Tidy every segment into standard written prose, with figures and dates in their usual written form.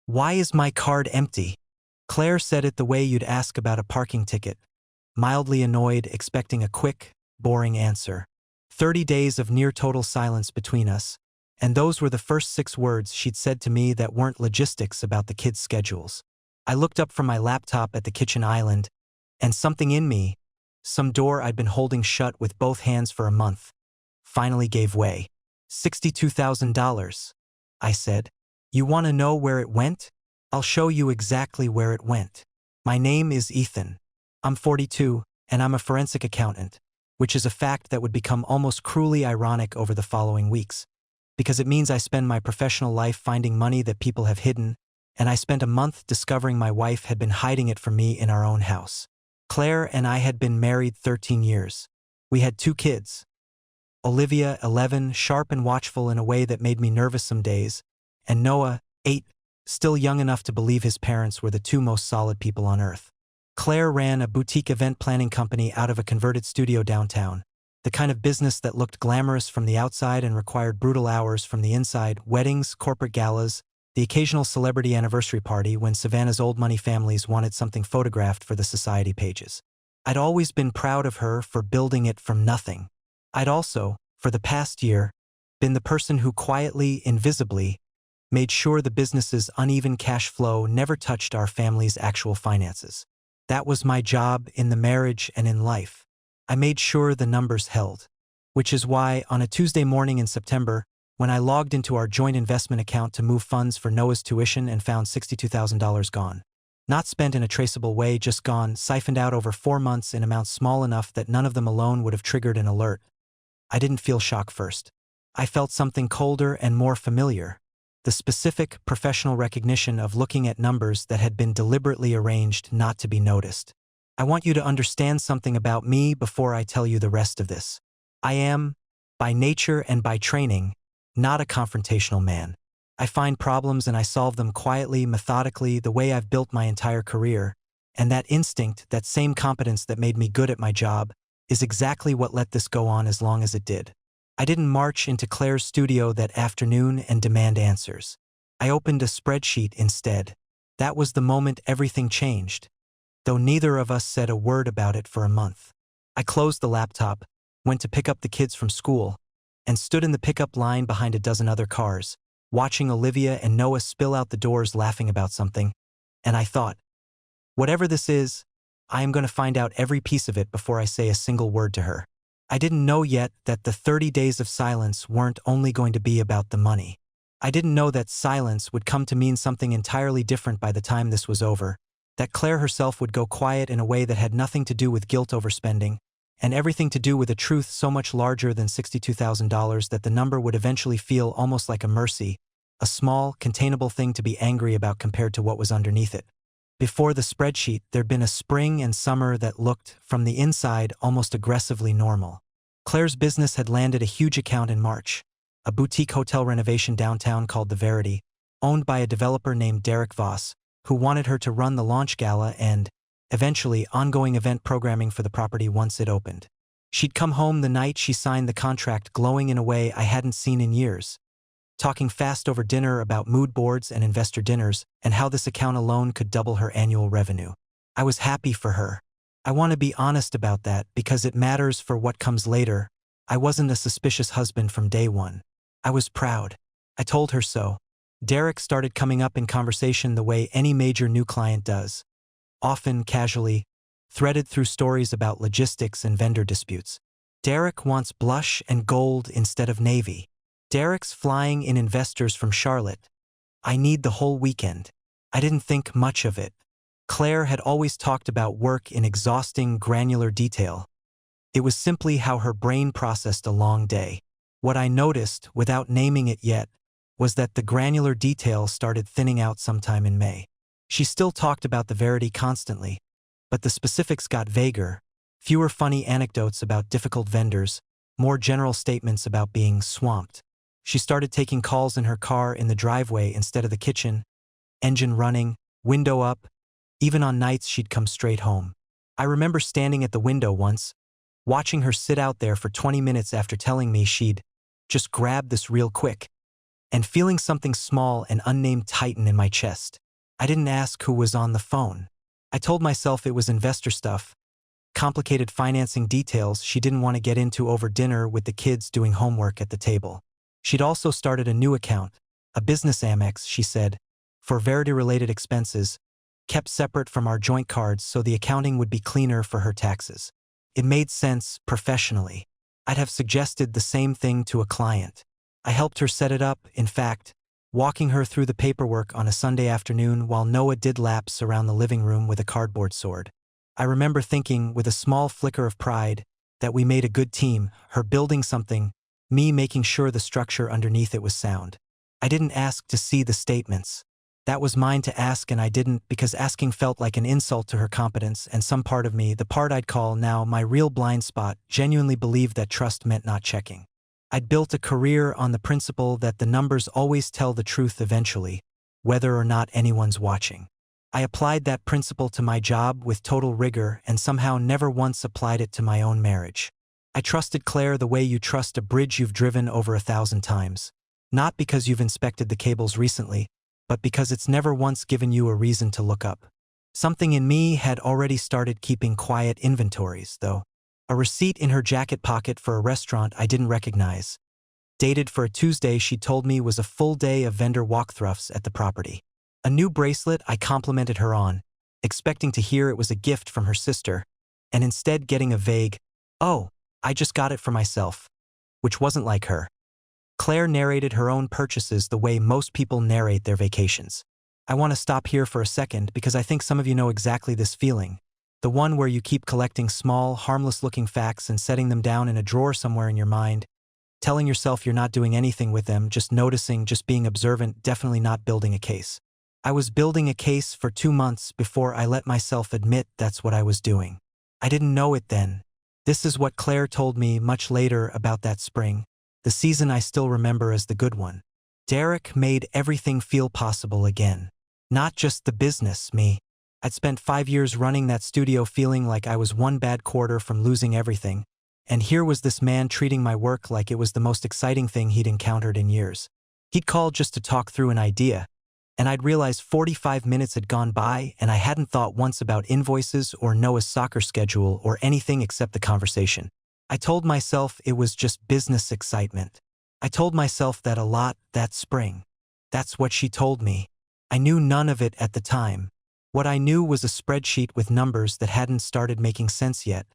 Why is my card empty? Claire said it the way you'd ask about a parking ticket, mildly annoyed, expecting a quick, boring answer. 30 days of near-total silence between us, and those were the first 6 words she'd said to me that weren't logistics about the kids' schedules. I looked up from my laptop at the kitchen island, and something in me, some door I'd been holding shut with both hands for a month, finally gave way. $62,000, I said. You want to know where it went? I'll show you exactly where it went. My name is Ethan. I'm 42, and I'm a forensic accountant, which is a fact that would become almost cruelly ironic over the following weeks, because it means I spend my professional life finding money that people have hidden, and I spent a month discovering my wife had been hiding it from me in our own house. Claire and I had been married 13 years. We had 2 kids. Olivia, 11, sharp and watchful in a way that made me nervous some days, and Noah, 8, still young enough to believe his parents were the 2 most solid people on earth. Claire ran a boutique event planning company out of a converted studio downtown, the kind of business that looked glamorous from the outside and required brutal hours from the inside: weddings, corporate galas, the occasional celebrity anniversary party when Savannah's old money families wanted something photographed for the society pages. I'd always been proud of her for building it from nothing. I'd also, for the past year, been the person who quietly, invisibly, made sure the business's uneven cash flow never touched our family's actual finances. That was my job in the marriage and in life. I made sure the numbers held. Which is why, on a Tuesday morning in September, when I logged into our joint investment account to move funds for Noah's tuition and found $62,000 gone. Not spent in a traceable way, just gone, siphoned out over 4 months in amounts small enough that none of them alone would have triggered an alert. I didn't feel shock first. I felt something colder and more familiar. The specific, professional recognition of looking at numbers that had been deliberately arranged not to be noticed. I want you to understand something about me before I tell you the rest of this. I am, by nature and by training, not a confrontational man. I find problems and I solve them quietly, methodically, the way I've built my entire career, and that instinct, that same competence that made me good at my job, is exactly what let this go on as long as it did. I didn't march into Claire's studio that afternoon and demand answers. I opened a spreadsheet instead. That was the moment everything changed, though neither of us said a word about it for a month. I closed the laptop, went to pick up the kids from school, and stood in the pickup line behind a dozen other cars, watching Olivia and Noah spill out the doors laughing about something, and I thought, whatever this is, I am going to find out every piece of it before I say a single word to her. I didn't know yet that the 30 days of silence weren't only going to be about the money. I didn't know that silence would come to mean something entirely different by the time this was over, that Claire herself would go quiet in a way that had nothing to do with guilt over spending, and everything to do with a truth so much larger than $62,000 that the number would eventually feel almost like a mercy, a small, containable thing to be angry about compared to what was underneath it. Before the spreadsheet, there'd been a spring and summer that looked, from the inside, almost aggressively normal. Claire's business had landed a huge account in March, a boutique hotel renovation downtown called The Verity, owned by a developer named Derek Voss, who wanted her to run the launch gala and, eventually, ongoing event programming for the property once it opened. She'd come home the night she signed the contract glowing in a way I hadn't seen in years, talking fast over dinner about mood boards and investor dinners and how this account alone could double her annual revenue. I was happy for her. I want to be honest about that because it matters for what comes later. I wasn't a suspicious husband from day one. I was proud. I told her so. Derek started coming up in conversation the way any major new client does, often casually, threaded through stories about logistics and vendor disputes. Derek wants blush and gold instead of navy. Derek's flying in investors from Charlotte. I need the whole weekend. I didn't think much of it. Claire had always talked about work in exhausting, granular detail. It was simply how her brain processed a long day. What I noticed, without naming it yet, was that the granular detail started thinning out sometime in May. She still talked about the Verity constantly, but the specifics got vaguer, fewer funny anecdotes about difficult vendors, more general statements about being swamped. She started taking calls in her car in the driveway instead of the kitchen, engine running, window up. Even on nights she'd come straight home. I remember standing at the window once, watching her sit out there for 20 minutes after telling me she'd just grab this real quick. and feeling something small and unnamed tighten in my chest. I didn't ask who was on the phone. I told myself it was investor stuff, complicated financing details she didn't want to get into over dinner with the kids doing homework at the table. She'd also started a new account, a business Amex, she said, for Verity-related expenses, kept separate from our joint cards so the accounting would be cleaner for her taxes. It made sense professionally. I'd have suggested the same thing to a client. I helped her set it up, in fact, walking her through the paperwork on a Sunday afternoon while Noah did laps around the living room with a cardboard sword. I remember thinking, with a small flicker of pride, that we made a good team, her building something, me making sure the structure underneath it was sound. I didn't ask to see the statements. That was mine to ask, and I didn't, because asking felt like an insult to her competence, and some part of me, the part I'd call now my real blind spot, genuinely believed that trust meant not checking. I'd built a career on the principle that the numbers always tell the truth eventually, whether or not anyone's watching. I applied that principle to my job with total rigor and somehow never once applied it to my own marriage. I trusted Claire the way you trust a bridge you've driven over 1,000 times. Not because you've inspected the cables recently, but because it's never once given you a reason to look up. Something in me had already started keeping quiet inventories, though. A receipt in her jacket pocket for a restaurant I didn't recognize, dated for a Tuesday she told me was a full day of vendor walkthroughs at the property. A new bracelet I complimented her on, expecting to hear it was a gift from her sister, and instead getting a vague, "Oh, I just got it for myself," which wasn't like her. Claire narrated her own purchases the way most people narrate their vacations. I want to stop here for a second because I think some of you know exactly this feeling. The one where you keep collecting small, harmless-looking facts and setting them down in a drawer somewhere in your mind, telling yourself you're not doing anything with them, just noticing, just being observant, definitely not building a case. I was building a case for 2 months before I let myself admit that's what I was doing. I didn't know it then. This is what Claire told me much later about that spring, the season I still remember as the good one. Derek made everything feel possible again. Not just the business, me. I'd spent 5 years running that studio feeling like I was one bad quarter from losing everything, and here was this man treating my work like it was the most exciting thing he'd encountered in years. He'd called just to talk through an idea, and I'd realized 45 minutes had gone by and I hadn't thought once about invoices or Noah's soccer schedule or anything except the conversation. I told myself it was just business excitement. I told myself that a lot that spring. That's what she told me. I knew none of it at the time. What I knew was a spreadsheet with numbers that hadn't started making sense yet,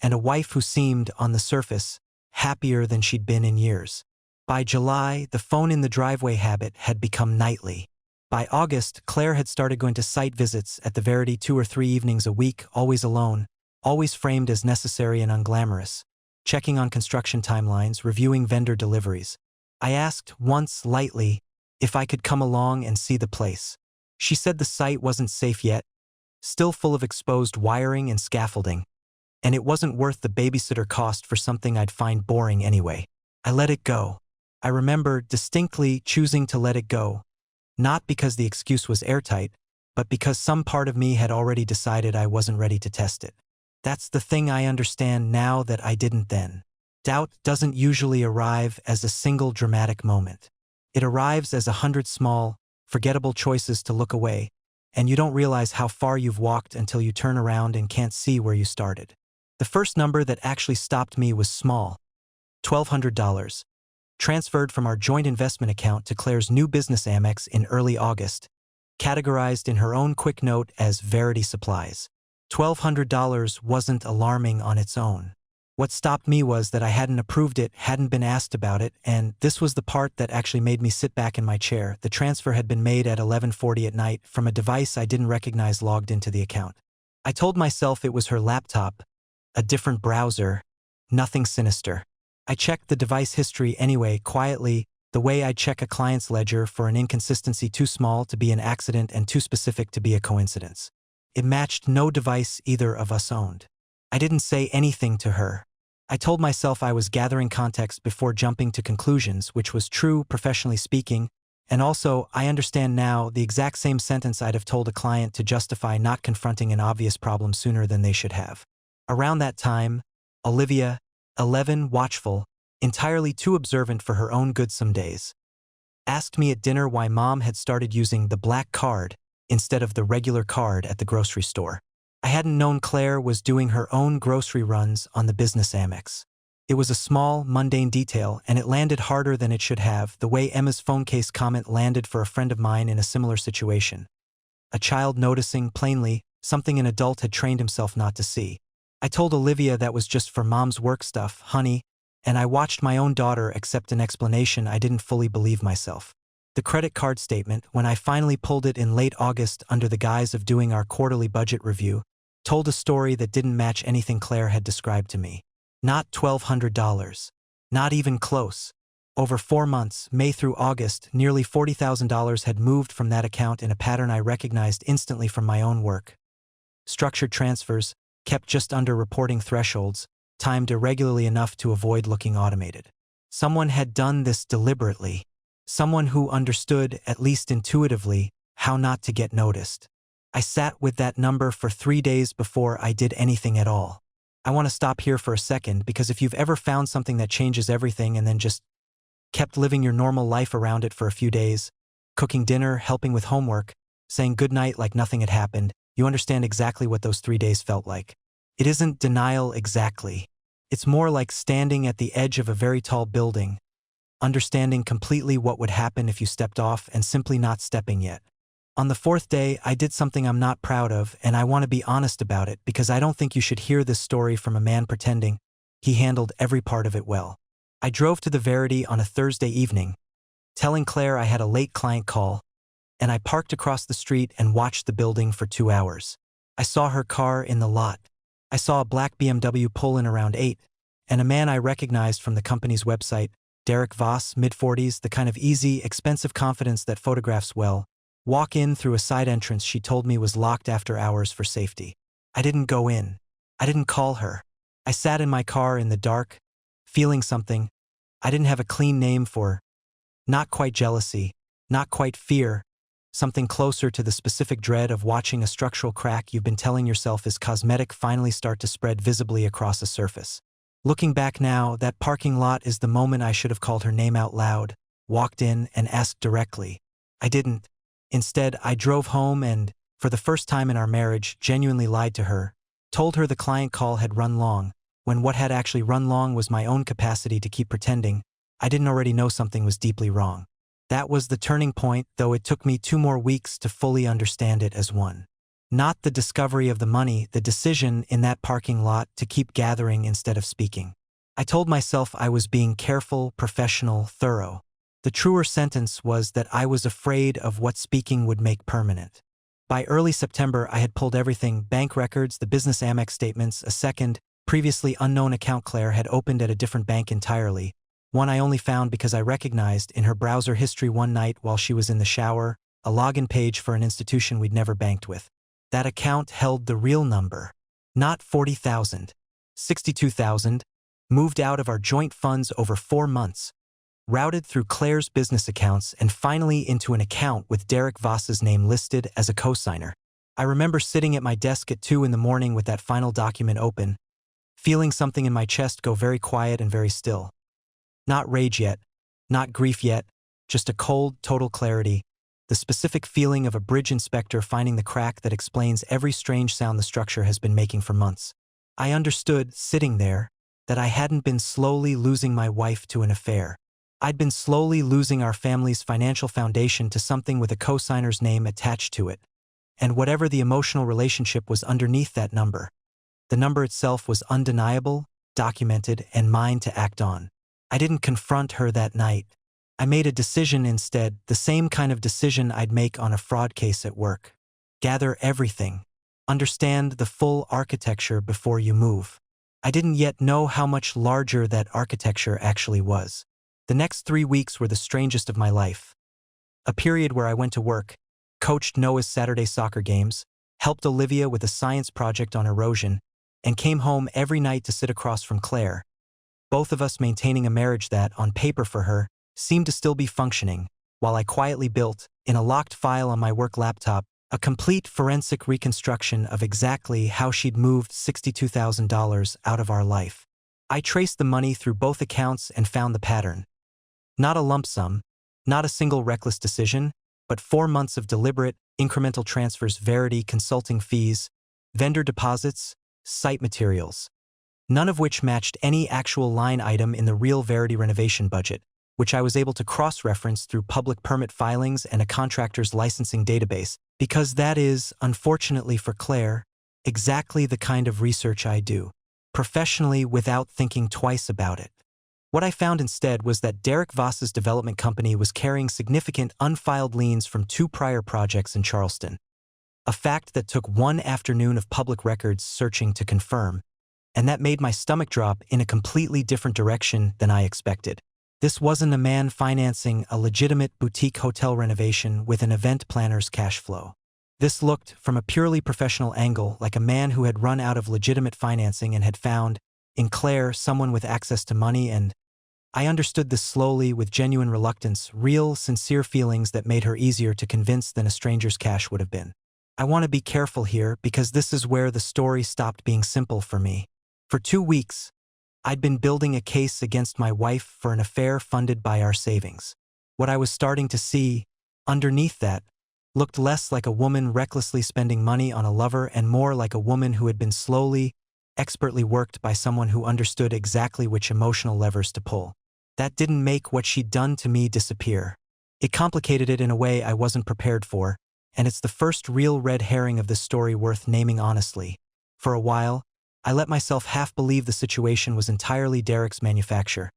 and a wife who seemed, on the surface, happier than she'd been in years. By July, the phone in the driveway habit had become nightly. By August, Claire had started going to site visits at the Verity 2 or 3 evenings a week, always alone, always framed as necessary and unglamorous, checking on construction timelines, reviewing vendor deliveries. I asked, once lightly, if I could come along and see the place. She said the site wasn't safe yet, still full of exposed wiring and scaffolding, and it wasn't worth the babysitter cost for something I'd find boring anyway. I let it go. I remember distinctly choosing to let it go. Not because the excuse was airtight, but because some part of me had already decided I wasn't ready to test it. That's the thing I understand now that I didn't then. Doubt doesn't usually arrive as a single dramatic moment. It arrives as 100 small, forgettable choices to look away, and you don't realize how far you've walked until you turn around and can't see where you started. The first number that actually stopped me was small, $1,200. Transferred from our joint investment account to Claire's new business Amex in early August, categorized in her own quick note as Verity Supplies. $1,200 wasn't alarming on its own. What stopped me was that I hadn't approved it, hadn't been asked about it, and this was the part that actually made me sit back in my chair. The transfer had been made at 11:40 at night from a device I didn't recognize logged into the account. I told myself it was her laptop, a different browser, nothing sinister. I checked the device history anyway, quietly, the way I'd check a client's ledger for an inconsistency too small to be an accident and too specific to be a coincidence. It matched no device either of us owned. I didn't say anything to her. I told myself I was gathering context before jumping to conclusions, which was true, professionally speaking, and also, I understand now, the exact same sentence I'd have told a client to justify not confronting an obvious problem sooner than they should have. Around that time, Olivia, 11, watchful, entirely too observant for her own good some days, Asked me at dinner why Mom had started using the black card instead of the regular card at the grocery store. I hadn't known Claire was doing her own grocery runs on the business Amex. It was a small, mundane detail, and it landed harder than it should have, the way Emma's phone case comment landed for a friend of mine in a similar situation. A child noticing, plainly, something an adult had trained himself not to see. I told Olivia that was just for Mom's work stuff, honey, and I watched my own daughter accept an explanation I didn't fully believe myself. The credit card statement, when I finally pulled it in late August under the guise of doing our quarterly budget review, told a story that didn't match anything Claire had described to me. Not $1,200. Not even close. Over 4 months, May through August, nearly $40,000 had moved from that account in a pattern I recognized instantly from my own work. Structured transfers, kept just under reporting thresholds, timed irregularly enough to avoid looking automated. Someone had done this deliberately. Someone who understood, at least intuitively, how not to get noticed. I sat with that number for 3 days before I did anything at all. I want to stop here for a second because if you've ever found something that changes everything and then just kept living your normal life around it for a few days, cooking dinner, helping with homework, saying goodnight like nothing had happened, you understand exactly what those 3 days felt like. It isn't denial exactly. It's more like standing at the edge of a very tall building, understanding completely what would happen if you stepped off and simply not stepping yet. On the 4th day, I did something I'm not proud of, and I want to be honest about it because I don't think you should hear this story from a man pretending he handled every part of it well. I drove to the Verity on a Thursday evening, telling Claire I had a late client call, and I parked across the street and watched the building for 2 hours. I saw her car in the lot. I saw a black BMW pull in around 8, and a man I recognized from the company's website, Derek Voss, mid-40s, the kind of easy, expensive confidence that photographs well, walk in through a side entrance she told me was locked after hours for safety. I didn't go in. I didn't call her. I sat in my car in the dark, feeling something I didn't have a clean name for. Not quite jealousy, not quite fear, something closer to the specific dread of watching a structural crack you've been telling yourself is cosmetic finally start to spread visibly across a surface. Looking back now, that parking lot is the moment I should have called her name out loud, walked in, and asked directly. I didn't. Instead, I drove home and, for the first time in our marriage, genuinely lied to her, told her the client call had run long, when what had actually run long was my own capacity to keep pretending I didn't already know something was deeply wrong. That was the turning point, though it took me 2 more weeks to fully understand it as one. Not the discovery of the money, the decision in that parking lot to keep gathering instead of speaking. I told myself I was being careful, professional, thorough. The truer sentence was that I was afraid of what speaking would make permanent. By early September, I had pulled everything: bank records, the business Amex statements, a second, previously unknown account Claire had opened at a different bank entirely, one I only found because I recognized in her browser history one night while she was in the shower, a login page for an institution we'd never banked with. That account held the real number. Not 40,000. 62,000. Moved out of our joint funds over 4 months. Routed through Claire's business accounts and finally into an account with Derek Voss's name listed as a cosigner. I remember sitting at my desk at 2 in the morning with that final document open, feeling something in my chest go very quiet and very still. Not rage yet, not grief yet, just a cold, total clarity, the specific feeling of a bridge inspector finding the crack that explains every strange sound the structure has been making for months. I understood, sitting there, that I hadn't been slowly losing my wife to an affair. I'd been slowly losing our family's financial foundation to something with a cosigner's name attached to it, and whatever the emotional relationship was underneath that number. The number itself was undeniable, documented, and mine to act on. I didn't confront her that night. I made a decision instead, the same kind of decision I'd make on a fraud case at work. Gather everything. Understand the full architecture before you move. I didn't yet know how much larger that architecture actually was. The next 3 weeks were the strangest of my life. A period where I went to work, coached Noah's Saturday soccer games, helped Olivia with a science project on erosion, and came home every night to sit across from Claire. Both of us maintaining a marriage that, on paper for her, seemed to still be functioning, while I quietly built, in a locked file on my work laptop, a complete forensic reconstruction of exactly how she'd moved $62,000 out of our life. I traced the money through both accounts and found the pattern. Not a lump sum, Not a single reckless decision, but 4 months of deliberate, incremental transfers, Verity consulting fees, vendor deposits, site materials. None of which matched any actual line item in the real Verity renovation budget, which I was able to cross-reference through public permit filings and a contractor's licensing database, because that is, unfortunately for Claire, exactly the kind of research I do, professionally without thinking twice about it. What I found instead was that Derek Voss's development company was carrying significant unfiled liens from 2 prior projects in Charleston, a fact that took 1 afternoon of public records searching to confirm, and that made my stomach drop in a completely different direction than I expected. This wasn't a man financing a legitimate boutique hotel renovation with an event planner's cash flow. This looked, from a purely professional angle, like a man who had run out of legitimate financing and had found, in Claire, someone with access to money, and I understood this slowly with genuine reluctance, real, sincere feelings that made her easier to convince than a stranger's cash would have been. I want to be careful here because this is where the story stopped being simple for me. For 2 weeks, I'd been building a case against my wife for an affair funded by our savings. What I was starting to see, underneath that, looked less like a woman recklessly spending money on a lover and more like a woman who had been slowly, expertly worked by someone who understood exactly which emotional levers to pull. That didn't make what she'd done to me disappear. It complicated it in a way I wasn't prepared for, and it's the first real red herring of this story worth naming honestly. For a while, I let myself half believe the situation was entirely Derek's manufacture,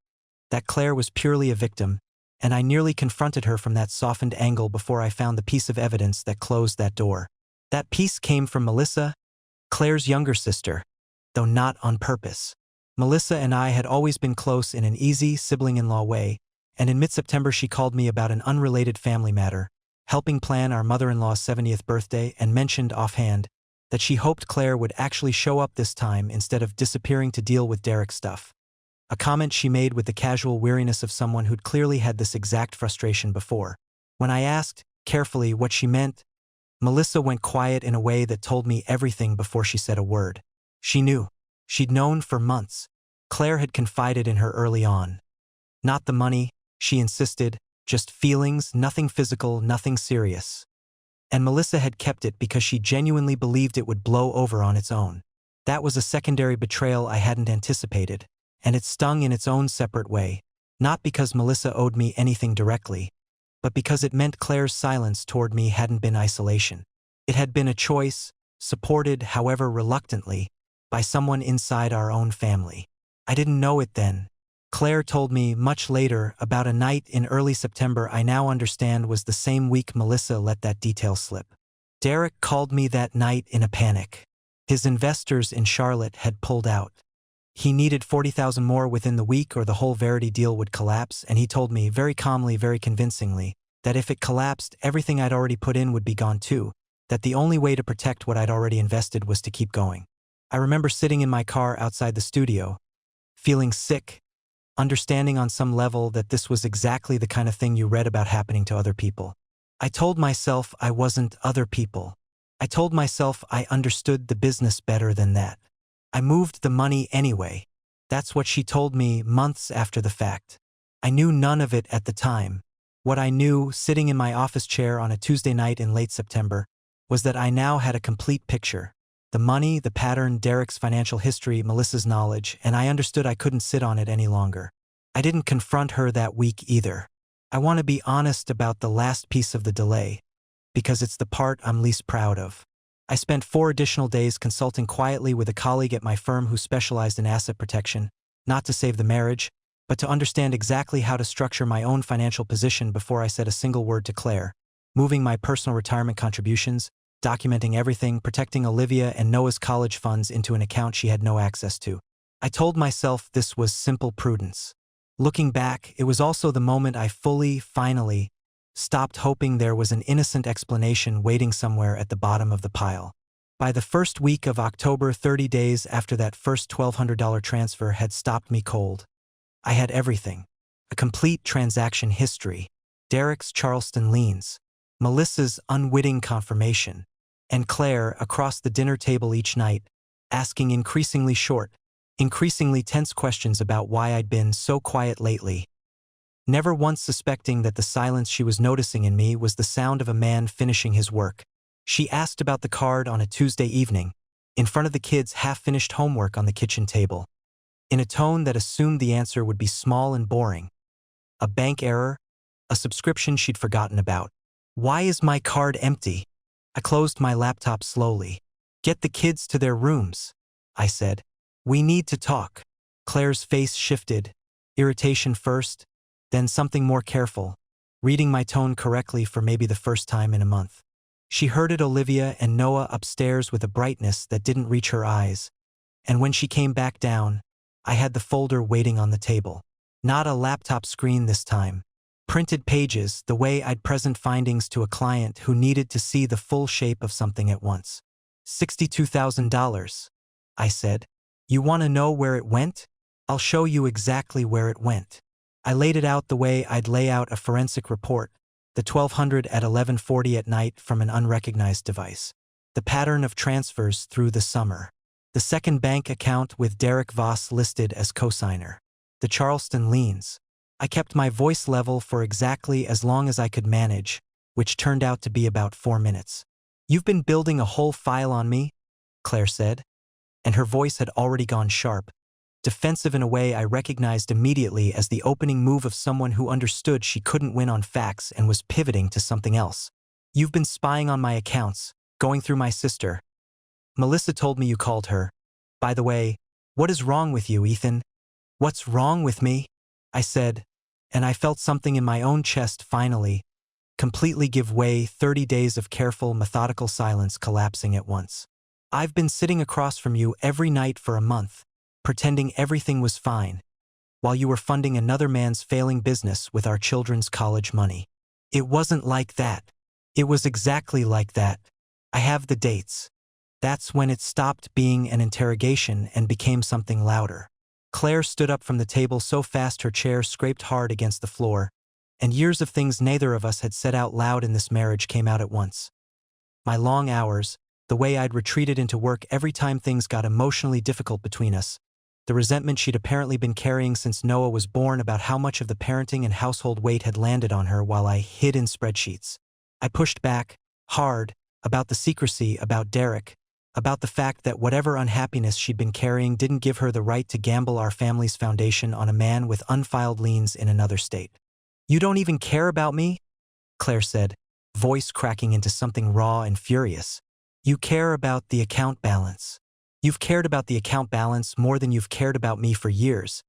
that Claire was purely a victim, and I nearly confronted her from that softened angle before I found the piece of evidence that closed that door. That piece came from Melissa, Claire's younger sister, though not on purpose. Melissa and I had always been close in an easy, sibling-in-law way, and in mid-September she called me about an unrelated family matter, helping plan our mother-in-law's 70th birthday, and mentioned offhand that she hoped Claire would actually show up this time instead of disappearing to deal with Derek's stuff. A comment she made with the casual weariness of someone who'd clearly had this exact frustration before. When I asked, carefully, what she meant, Melissa went quiet in a way that told me everything before she said a word. She knew. She'd known for months. Claire had confided in her early on. Not the money, she insisted, just feelings, nothing physical, nothing serious. And Melissa had kept it because she genuinely believed it would blow over on its own. That was a secondary betrayal I hadn't anticipated, and it stung in its own separate way, not because Melissa owed me anything directly, but because it meant Claire's silence toward me hadn't been isolation. It had been a choice, supported, however reluctantly, by someone inside our own family. I didn't know it then. Claire told me much later about a night in early September I now understand was the same week Melissa let that detail slip. Derek called me that night in a panic. His investors in Charlotte had pulled out. He needed $40,000 more within the week or the whole Verity deal would collapse, and he told me very calmly, very convincingly, that if it collapsed, everything I'd already put in would be gone too, that the only way to protect what I'd already invested was to keep going. I remember sitting in my car outside the studio, feeling sick, understanding on some level that this was exactly the kind of thing you read about happening to other people. I told myself I wasn't other people. I told myself I understood the business better than that. I moved the money anyway. That's what she told me months after the fact. I knew none of it at the time. What I knew, sitting in my office chair on a Tuesday night in late September, was that I now had a complete picture. The money, the pattern, Derek's financial history, Melissa's knowledge, and I understood I couldn't sit on it any longer. I didn't confront her that week either. I want to be honest about the last piece of the delay, because it's the part I'm least proud of. I spent 4 additional days consulting quietly with a colleague at my firm who specialized in asset protection, not to save the marriage, but to understand exactly how to structure my own financial position before I said a single word to Claire, moving my personal retirement contributions, documenting everything, protecting Olivia and Noah's college funds into an account she had no access to. I told myself this was simple prudence. Looking back, it was also the moment I finally, stopped hoping there was an innocent explanation waiting somewhere at the bottom of the pile. By the first week of October, 30 days after that first $1,200 transfer had stopped me cold, I had everything. A complete transaction history, Derek's Charleston liens, Melissa's unwitting confirmation, and Claire across the dinner table each night, asking increasingly short, increasingly tense questions about why I'd been so quiet lately. never once suspecting that the silence she was noticing in me was the sound of a man finishing his work. She asked about the card on a Tuesday evening, in front of the kids' half-finished homework on the kitchen table, in a tone that assumed the answer would be small and boring. A bank error? A subscription she'd forgotten about. Why is my card empty? I closed my laptop slowly. Get the kids to their rooms, I said. We need to talk. Claire's face shifted, irritation first, then something more careful, reading my tone correctly for maybe the first time in a month. She herded Olivia and Noah upstairs with a brightness that didn't reach her eyes, and when she came back down, I had the folder waiting on the table. Not a laptop screen this time. Printed pages, the way I'd present findings to a client who needed to see the full shape of something at once. $62,000, I said. You want to know where it went? I'll show you exactly where it went. I laid it out the way I'd lay out a forensic report, the 1200 at 11:40 at night from an unrecognized device. The pattern of transfers through the summer. The second bank account with Derek Voss listed as cosigner. The Charleston liens. I kept my voice level for exactly as long as I could manage, which turned out to be about 4 minutes. You've been building a whole file on me, Claire said, and her voice had already gone sharp, defensive in a way I recognized immediately as the opening move of someone who understood she couldn't win on facts and was pivoting to something else. You've been spying on my accounts, going through my sister. Melissa told me you called her. By the way, what is wrong with you, Ethan? What's wrong with me? I said, and I felt something in my own chest finally, completely give way, 30 days of careful, methodical silence collapsing at once. I've been sitting across from you every night for a month, pretending everything was fine, while you were funding another man's failing business with our children's college money. It wasn't like that. It was exactly like that. I have the dates. That's when it stopped being an interrogation and became something louder. Claire stood up from the table so fast her chair scraped hard against the floor, and years of things neither of us had said out loud in this marriage came out at once. My long hours, the way I'd retreated into work every time things got emotionally difficult between us, the resentment she'd apparently been carrying since Noah was born about how much of the parenting and household weight had landed on her while I hid in spreadsheets. I pushed back, hard, about the secrecy, about Derek, about the fact that whatever unhappiness she'd been carrying didn't give her the right to gamble our family's foundation on a man with unfiled liens in another state. You don't even care about me? Claire said, voice cracking into something raw and furious. You care about the account balance. You've cared about the account balance more than you've cared about me for years.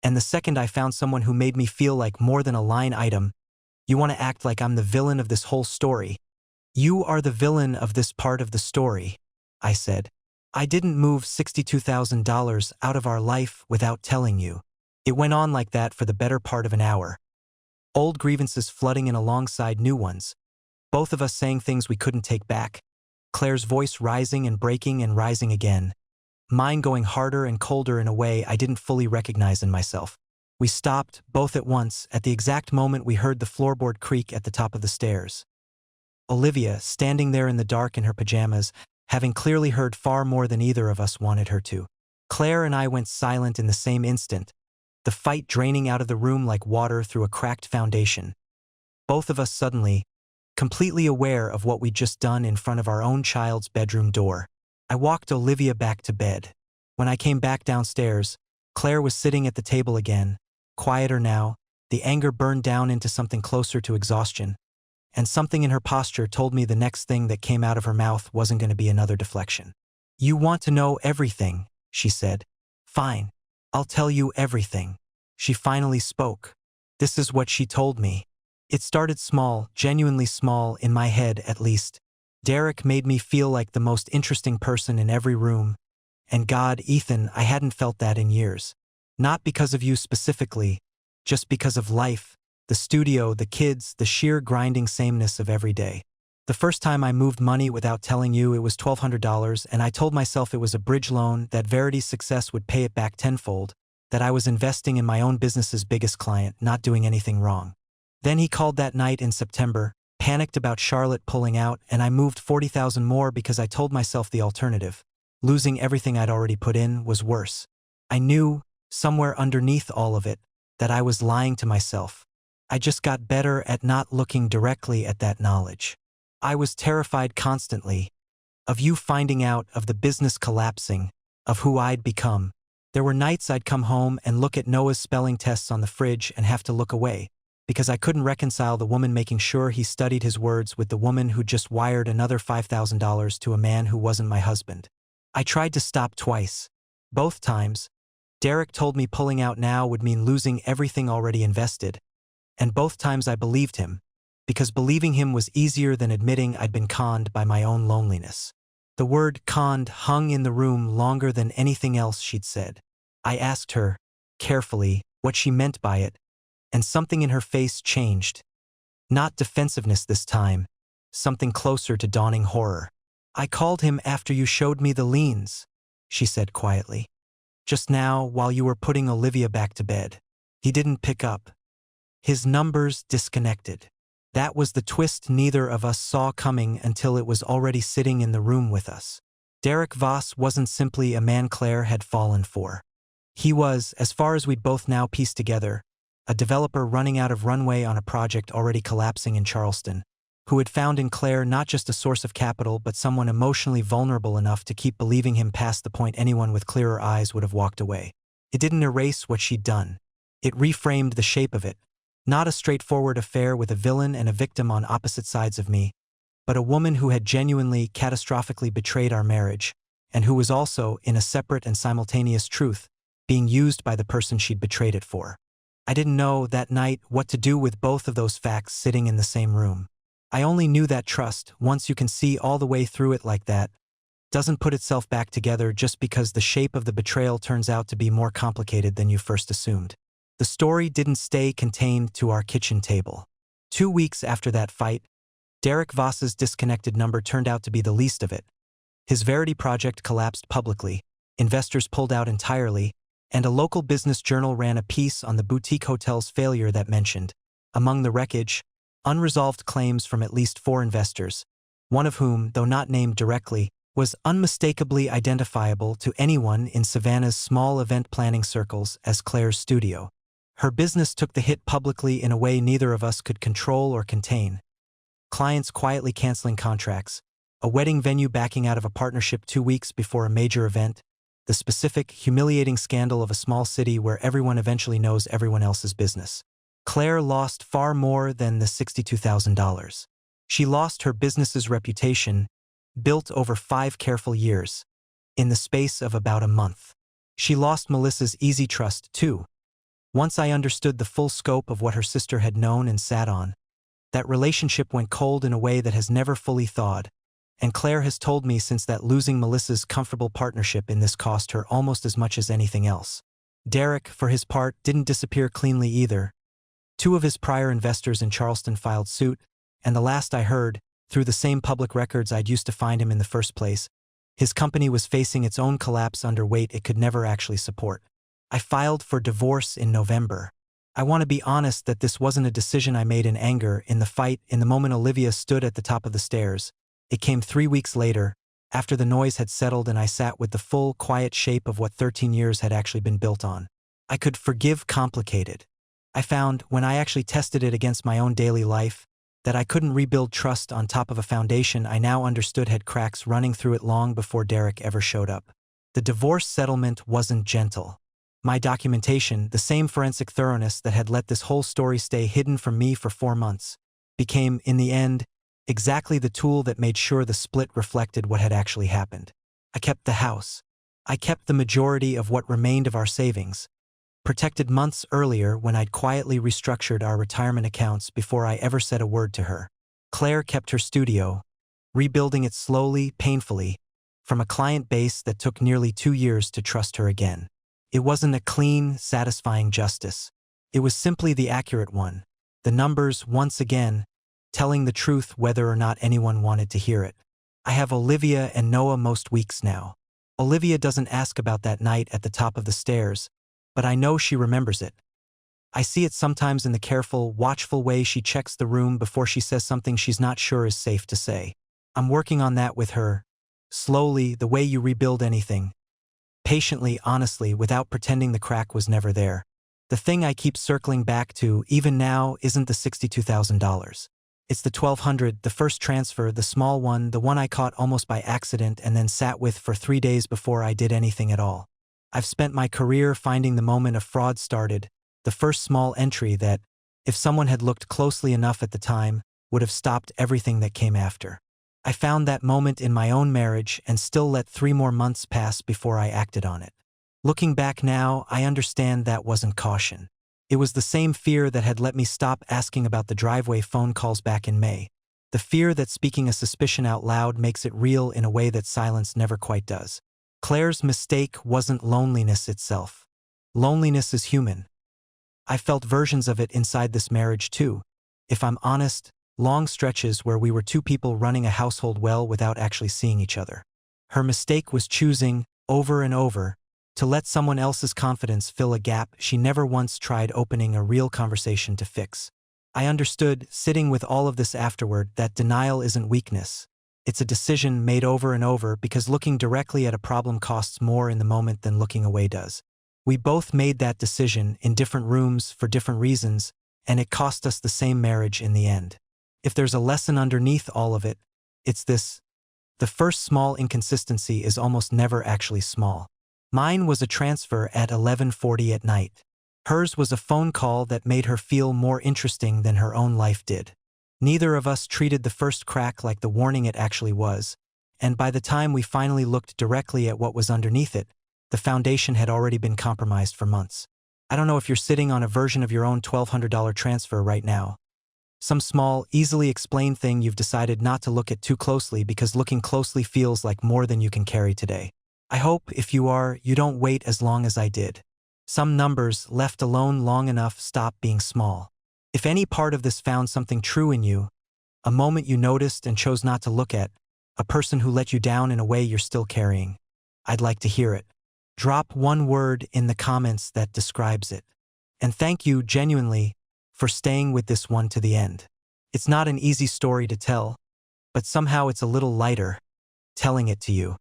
And the second I found someone who made me feel like more than a line item, you want to act like I'm the villain of this whole story. You are the villain of this part of the story, I said. I didn't move $62,000 out of our life without telling you. It went on like that for the better part of an hour. Old grievances flooding in alongside new ones. Both of us saying things we couldn't take back. Claire's voice rising and breaking and rising again. Mine going harder and colder in a way I didn't fully recognize in myself. We stopped, both at once, at the exact moment we heard the floorboard creak at the top of the stairs. Olivia, standing there in the dark in her pajamas, having clearly heard far more than either of us wanted her to. Claire and I went silent in the same instant, the fight draining out of the room like water through a cracked foundation. Both of us suddenly, completely aware of what we'd just done in front of our own child's bedroom door. I walked Olivia back to bed. When I came back downstairs, Claire was sitting at the table again, quieter now, the anger burned down into something closer to exhaustion, and something in her posture told me the next thing that came out of her mouth wasn't going to be another deflection. You want to know everything, she said. Fine, I'll tell you everything. She finally spoke. This is what she told me. It started small, genuinely small, in my head at least. Derek made me feel like the most interesting person in every room. And God, Ethan, I hadn't felt that in years. Not because of you specifically, just because of life, the studio, the kids, the sheer grinding sameness of every day. The first time I moved money without telling you, it was $1,200, and I told myself it was a bridge loan, that Verity's success would pay it back tenfold, that I was investing in my own business's biggest client, not doing anything wrong. Then he called that night in September, panicked about Charlotte pulling out, and I moved $40,000 more because I told myself the alternative, losing everything I'd already put in, was worse. I knew, somewhere underneath all of it, that I was lying to myself. I just got better at not looking directly at that knowledge. I was terrified constantly of you finding out, of the business collapsing, of who I'd become. There were nights I'd come home and look at Noah's spelling tests on the fridge and have to look away, because I couldn't reconcile the woman making sure he studied his words with the woman who just wired another $5,000 to a man who wasn't my husband. I tried to stop twice. Both times, Derek told me pulling out now would mean losing everything already invested, and both times I believed him, because believing him was easier than admitting I'd been conned by my own loneliness. The word conned hung in the room longer than anything else she'd said. I asked her, carefully, what she meant by it, and something in her face changed. Not defensiveness this time, something closer to dawning horror. I called him after you showed me the liens, she said quietly. Just now, while you were putting Olivia back to bed. He didn't pick up. His numbers disconnected. That was the twist neither of us saw coming until it was already sitting in the room with us. Derek Voss wasn't simply a man Claire had fallen for. He was, as far as we'd both now pieced together, a developer running out of runway on a project already collapsing in Charleston, who had found in Claire not just a source of capital but someone emotionally vulnerable enough to keep believing him past the point anyone with clearer eyes would have walked away. It didn't erase what she'd done. It reframed the shape of it. Not a straightforward affair with a villain and a victim on opposite sides of me, but a woman who had genuinely, catastrophically betrayed our marriage, and who was also, in a separate and simultaneous truth, being used by the person she'd betrayed it for. I didn't know, that night, what to do with both of those facts sitting in the same room. I only knew that trust, once you can see all the way through it like that, doesn't put itself back together just because the shape of the betrayal turns out to be more complicated than you first assumed. The story didn't stay contained to our kitchen table. 2 weeks after that fight, Derek Voss's disconnected number turned out to be the least of it. His Verity project collapsed publicly, investors pulled out entirely, and a local business journal ran a piece on the boutique hotel's failure that mentioned, among the wreckage, unresolved claims from at least 4 investors, one of whom, though not named directly, was unmistakably identifiable to anyone in Savannah's small event planning circles as Claire's studio. Her business took the hit publicly in a way neither of us could control or contain. Clients quietly canceling contracts, a wedding venue backing out of a partnership 2 weeks before a major event, the specific, humiliating scandal of a small city where everyone eventually knows everyone else's business. Claire lost far more than the $62,000. She lost her business's reputation, built over 5 careful years, in the space of about a month. She lost Melissa's easy trust, too. Once I understood the full scope of what her sister had known and sat on, that relationship went cold in a way that has never fully thawed, and Claire has told me since that losing Melissa's comfortable partnership in this cost her almost as much as anything else. Derek, for his part, didn't disappear cleanly either. 2 of his prior investors in Charleston filed suit, and the last I heard, through the same public records I'd used to find him in the first place, his company was facing its own collapse under weight it could never actually support. I filed for divorce in November. I want to be honest that this wasn't a decision I made in anger, in the fight, in the moment Olivia stood at the top of the stairs. It came 3 weeks later, after the noise had settled and I sat with the full, quiet shape of what 13 years had actually been built on. I could forgive complicated. I found, when I actually tested it against my own daily life, that I couldn't rebuild trust on top of a foundation I now understood had cracks running through it long before Derek ever showed up. The divorce settlement wasn't gentle. My documentation, the same forensic thoroughness that had let this whole story stay hidden from me for 4 months, became, in the end, exactly the tool that made sure the split reflected what had actually happened. I kept the house. I kept the majority of what remained of our savings, protected months earlier when I'd quietly restructured our retirement accounts before I ever said a word to her. Claire kept her studio, rebuilding it slowly, painfully, from a client base that took nearly 2 years to trust her again. It wasn't a clean, satisfying justice. It was simply the accurate one. The numbers, once again, telling the truth whether or not anyone wanted to hear it. I have Olivia and Noah most weeks now. Olivia doesn't ask about that night at the top of the stairs, but I know she remembers it. I see it sometimes in the careful, watchful way she checks the room before she says something she's not sure is safe to say. I'm working on that with her. Slowly, the way you rebuild anything. Patiently, honestly, without pretending the crack was never there. The thing I keep circling back to, even now, isn't the $62,000. It's the $1,200, the first transfer, the small one, the one I caught almost by accident and then sat with for 3 days before I did anything at all. I've spent my career finding the moment a fraud started, the first small entry that, if someone had looked closely enough at the time, would have stopped everything that came after. I found that moment in my own marriage and still let 3 more months pass before I acted on it. Looking back now, I understand that wasn't caution. It was the same fear that had let me stop asking about the driveway phone calls back in May. The fear that speaking a suspicion out loud makes it real in a way that silence never quite does. Claire's mistake wasn't loneliness itself. Loneliness is human. I felt versions of it inside this marriage too. If I'm honest, long stretches where we were 2 people running a household well without actually seeing each other. Her mistake was choosing, over and over, to let someone else's confidence fill a gap she never once tried opening a real conversation to fix. I understood, sitting with all of this afterward, that denial isn't weakness. It's a decision made over and over because looking directly at a problem costs more in the moment than looking away does. We both made that decision in different rooms for different reasons, and it cost us the same marriage in the end. If there's a lesson underneath all of it, it's this: the first small inconsistency is almost never actually small. Mine was a transfer at 11:40 at night. Hers was a phone call that made her feel more interesting than her own life did. Neither of us treated the first crack like the warning it actually was, and by the time we finally looked directly at what was underneath it, the foundation had already been compromised for months. I don't know if you're sitting on a version of your own $1,200 transfer right now. Some small, easily explained thing you've decided not to look at too closely because looking closely feels like more than you can carry today. I hope, if you are, you don't wait as long as I did. Some numbers, left alone long enough, stop being small. If any part of this found something true in you, a moment you noticed and chose not to look at, a person who let you down in a way you're still carrying, I'd like to hear it. Drop one word in the comments that describes it. And thank you, genuinely, for staying with this one to the end. It's not an easy story to tell, but somehow it's a little lighter telling it to you.